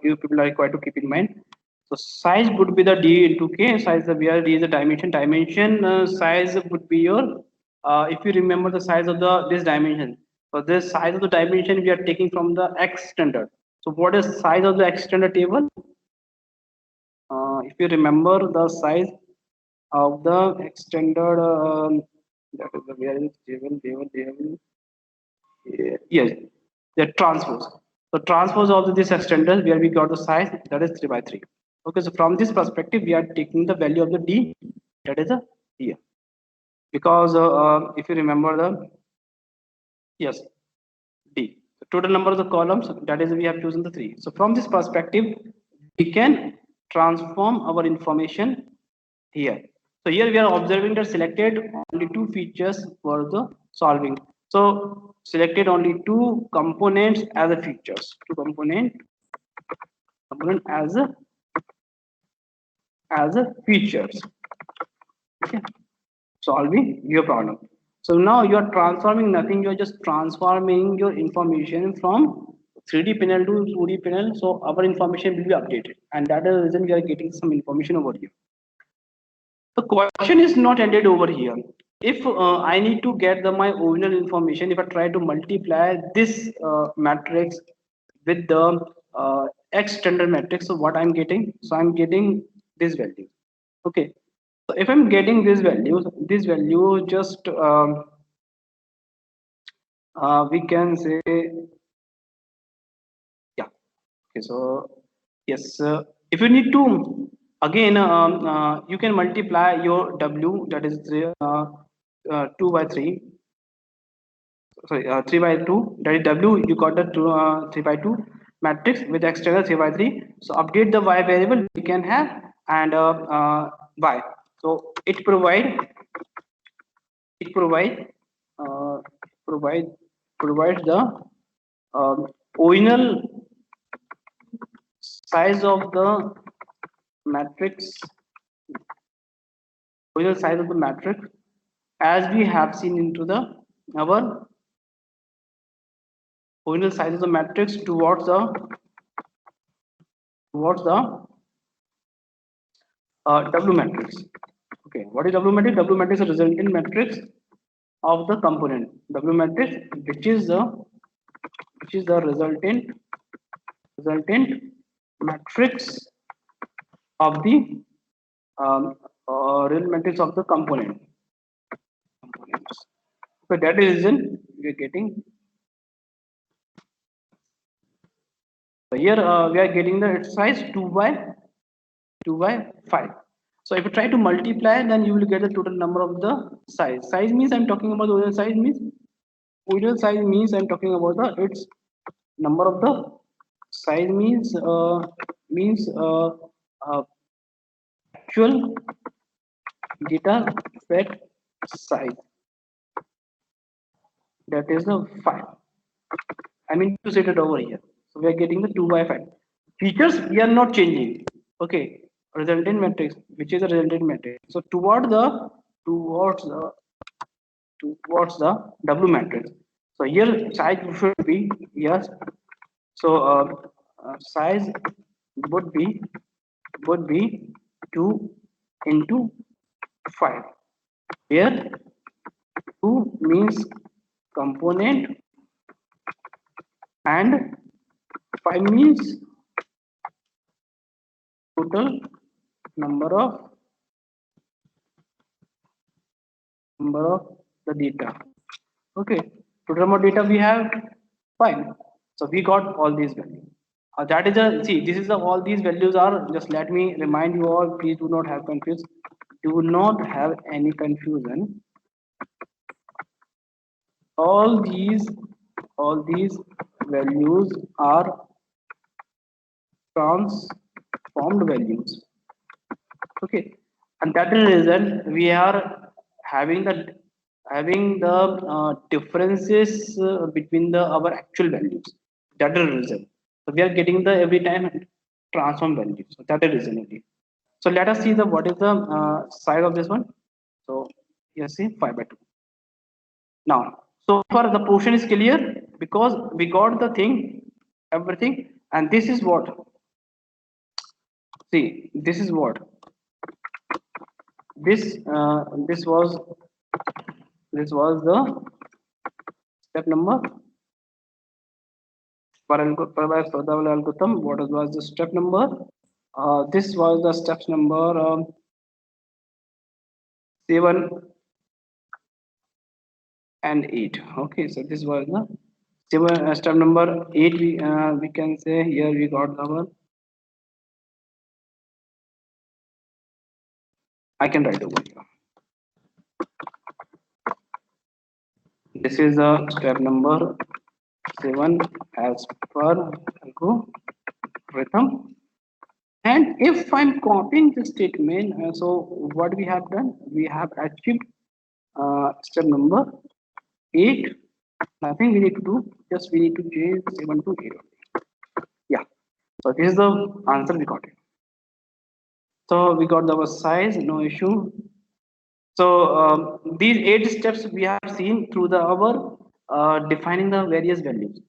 people are required to keep in mind. So size would be the D into K. Size where D is the dimension. Size would be your. If you remember the size of this dimension. So this size of the dimension we are taking from the X standard. So what is size of the X standard table? If you remember the size of the X standard, that is the where is table. Yes, the transpose. So transpose of this extender where we got the size, that is 3 by 3. Okay, so from this perspective, we are taking the value of the D, that is a here. Because if you remember the, yes, D. The total number of the columns, that is we have chosen the 3. So from this perspective, we can transform our information here. So here we are observing that selected only 2 features for the solving. So selected only 2 components as a features. 2 component as a features. Okay, solving your problem. So now you are transforming nothing. You are just transforming your information from 3D panel to 2D panel. So our information will be updated, and that is the reason we are getting some information over here. The question is not ended over here. If I need to get my original information, if I try to multiply this matrix with the X standard matrix, so what I'm getting? So I'm getting this value. Okay. So if I'm getting this value just we can say, yeah. Okay. So yes, if you need to again you can multiply your W, that is 2 by 3, sorry 3 by 2, that is W, you got the 3 by 2 matrix with external 3 by 3. So update the Y variable we can have, and Y, so it provides uh, provide the original size of the matrix, as we have seen into the our original size of the matrix towards towards the W matrix. Okay, what is W matrix? W matrix is a resultant matrix of the component. W matrix, which is the resultant matrix of the real matrix of the components. So that is the reason we are getting. So here we are getting the its size 2 by 5. So if you try to multiply, then you will get the total number of the size. Size means I'm talking about the original size means I'm talking about the its number of the size means actual data set size, that is the 5. I mean to set it over here. So we are getting the 2 by 5. Features we are not changing. Okay, resultant matrix, which is a resultant matrix. So towards the W matrix. So here size should be, yes. So size would be 2 into 5. Here 2 means component and 5 means total number of the data. Okay, total number of data we have 5. So we got all these values. That is a, see, this is all these values are, just let me remind you all, please do not have confused. Do not have any confusion. All these values are transformed values. Okay, and that is the reason we are having the differences between our actual values. That is the reason. So we are getting the every time transform values. So that is the reason only. So let us see the what is the size of this one. So you see 5 by 2. Now, so far the portion is clear because we got the thing, everything, and this is what. See, this is what. This was the step number. What was the step number? This was the steps number 7 and 8. Okay, so this was the step number 8. We can say here we got our. I can write over here. This is step number 7 as per algorithm. And if I'm copying the statement, so what we have done, we have achieved step number 8. Nothing we need to do, just we need to change 7 to 8. Yeah, so this is the answer we got it. So we got our size, no issue. So these 8 steps we have seen through our defining the various values.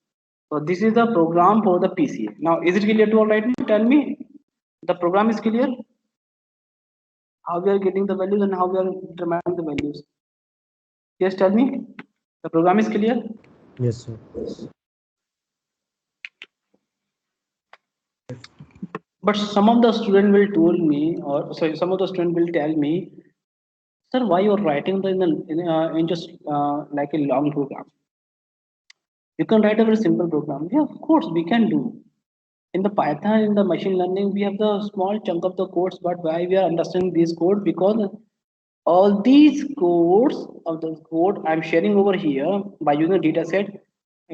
So this is the program for the PCA. Now, is it clear to all right now? Tell me, the program is clear? How we are getting the values and how we are determining the values? Yes, tell me, the program is clear? Yes, sir. But some of the student will told me, or sorry, some of the student will tell me, sir, why you are writing in just like a long program? You can write a very simple program. Yeah, of course we can do. In the Python, in the machine learning, we have the small chunk of the codes, but why we are understanding these codes? Because all these codes of the code I'm sharing over here by using a data set,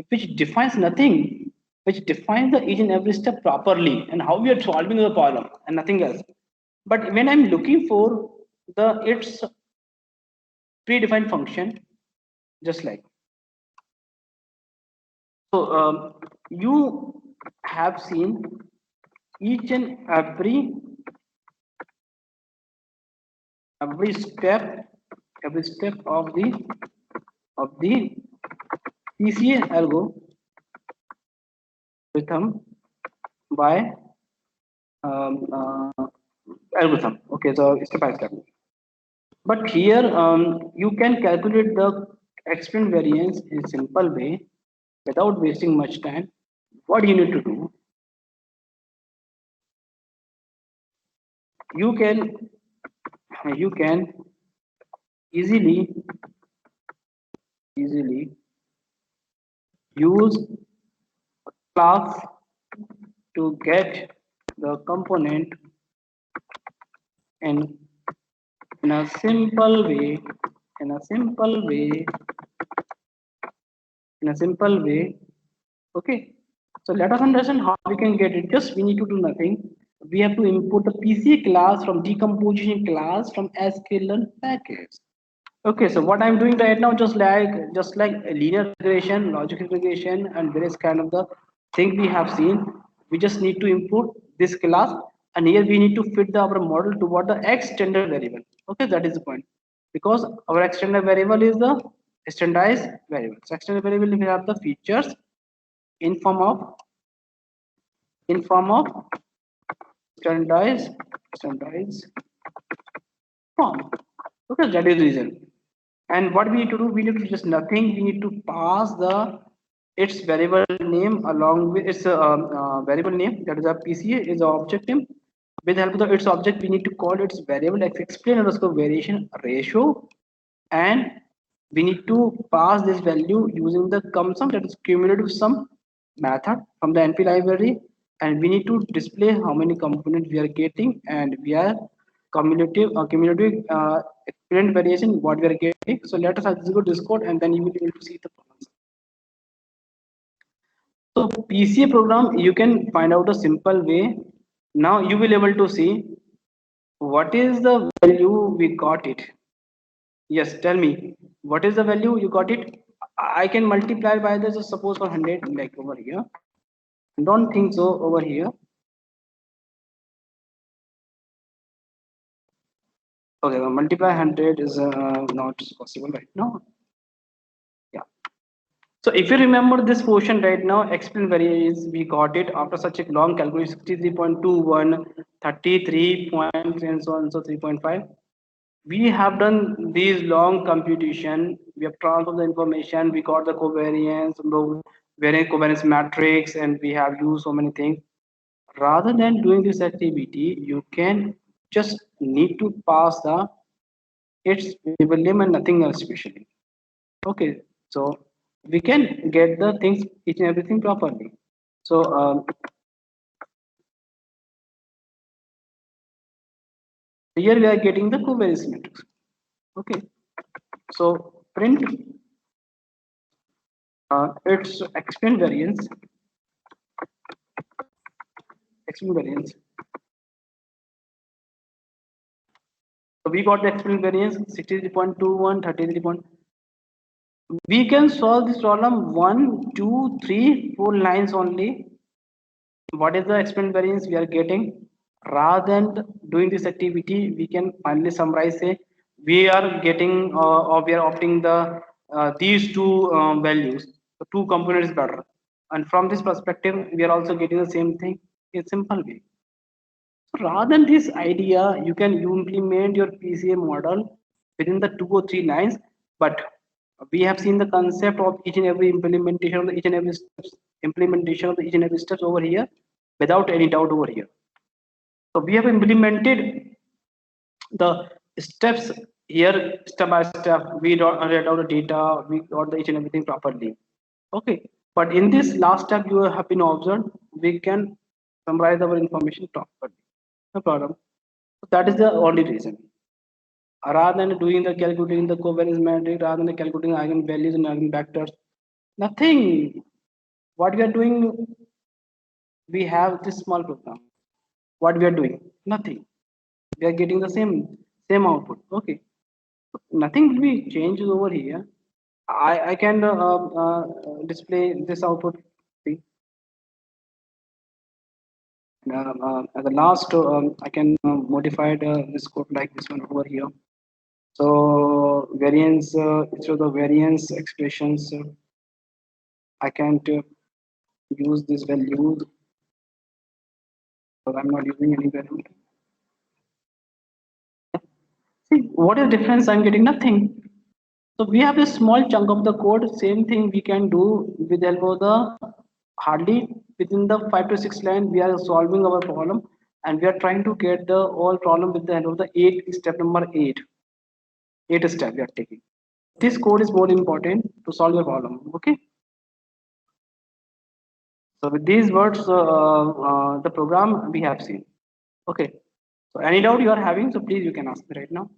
which defines nothing, which defines the each and every step properly and how we are solving the problem and nothing else. But when I'm looking for the its predefined function, just like so, you have seen each and every step of the PCA algorithm by algorithm. Okay, so step by step. But here you can calculate the exponent variance in simple way without wasting much time. What you need to do, you can easily use class to get the component in in a simple way in a simple way in a simple way. Okay, so let us understand how we can get it. Just we need to do nothing. We have to import the pca class from decomposition class from sklearn package. Okay, so what I'm doing right now, just like a linear regression, logic regression, and various kind of the thing we have seen, we just need to import this class, and here we need to fit our model toward the x standard variable. Okay, that is the point, because our x standard variable is the standardized variable. So extended variable we have the features in form of standardized form. Okay, that is the reason. And what we need to do, we need to just nothing. We need to pass the its variable name along with its variable name, that is a PCA is the object name. With the help of its object, we need to call its variable x explain underscore variation ratio, and we need to pass this value using the cum sum, that is cumulative sum method from the NP library, and we need to display how many components we are getting, and we are cumulative exponent variation what we are getting. So let us execute this code, and then you will be able to see the problems. So PCA program, you can find out a simple way. Now you will able to see what is the value we got it. Yes, tell me what is the value you got it. I can multiply by this. Suppose for 100, like over here. Don't think so over here. Okay, well, multiply 100 is not possible right now. Yeah. So if you remember this portion right now, explain variance, we got it after such a long calculation, 63.21, 33 points, and so on, so 3.5. We have done these long computation. We have transferred the information. We got the covariance, the variance covariance matrix, and we have used so many things. Rather than doing this activity, you can just need to pass the its variable name and nothing else specially. Okay, so we can get the things each and everything properly. So here we are getting the covariance matrix. Okay, so print its explain variance. Explain variance. So we got the explain variance 63.21, 33. We can solve this problem 1, 2, 3, 4 lines only. What is the explain variance we are getting? Rather than doing this activity, we can finally summarize, say we are getting or we are opting the these two values. The two components better, and from this perspective, we are also getting the same thing in simple way. So rather than this idea, you can implement your PCA model within the 2 or 3 lines, but we have seen the concept of each and every implementation of the each and every steps, implementation of the each and every steps over here without any doubt over here. So we have implemented the steps here step by step. We read out the data, we got the each and everything properly. Okay, but in this last step you have been observed, we can summarize our information properly. No problem. So that is the only reason. Rather than doing the calculating the covariance matrix, rather than calculating eigenvalues and eigenvectors, nothing. What we are doing, we have this small program. What we are doing, nothing. We are getting the same output. Okay, nothing will be changed over here. I can display this output. See, at the last, I can modify this code like this one over here. So variance, instead of the variance expressions, I can't use this value So I'm not using any variable. See, what is the difference? I'm getting nothing. So we have a small chunk of the code. Same thing we can do with the help of the hardly within the 5 to 6 line. We are solving our problem, and we are trying to get the whole problem with the help of the step number 8. 8 step we are taking. This code is more important to solve your problem. Okay. So with these words, the program we have seen. Okay. So any doubt you are having, so please you can ask me right now.